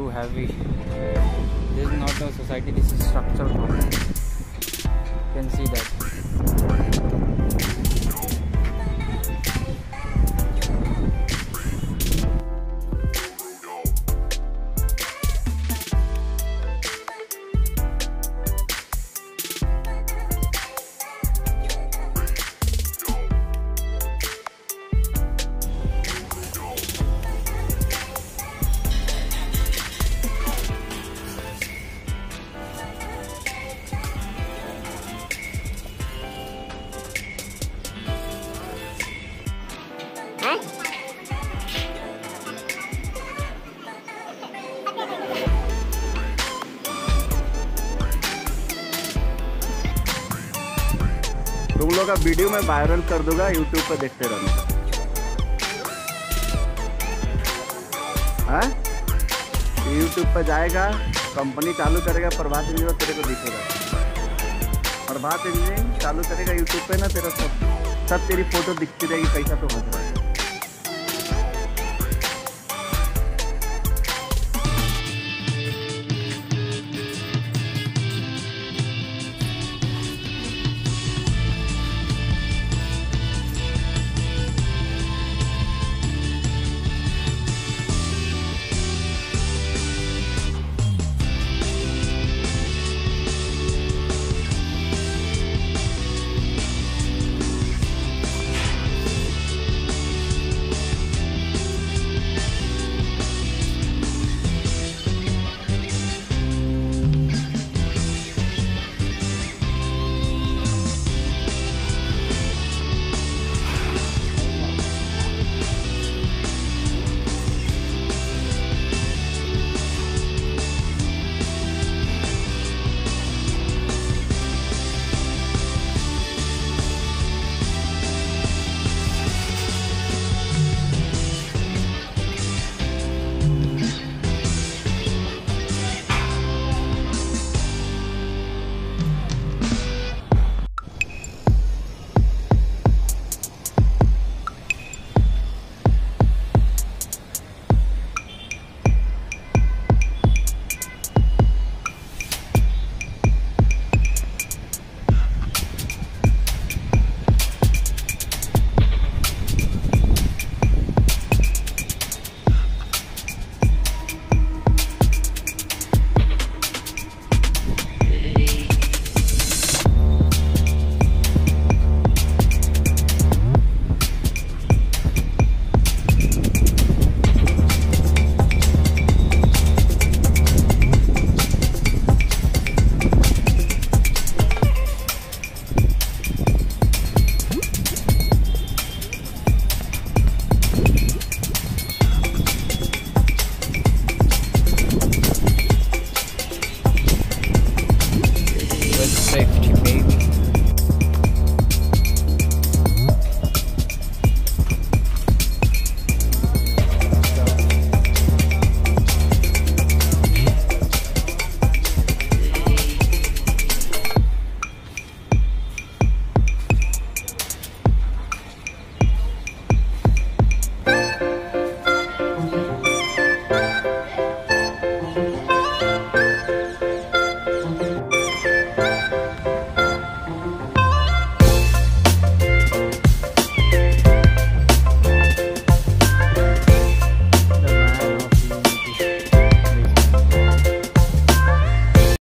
heavy. This is not a society, this is structural problem. You can see that. तुम लोग का video मैं viral कर दूंगा, यूट्यूब पे देखते रहना। हाँ, यूट्यूब पे जाएगा, कंपनी चालू करेगा, प्रभात इंजीनियरिंग तेरे को दिखेगा। प्रभात इंजीनियरिंग चालू करेगा यूट्यूब पे ना, तेरा सब तेरी फोटो दिखती रहेगी, पैसा तो हो जाएगा।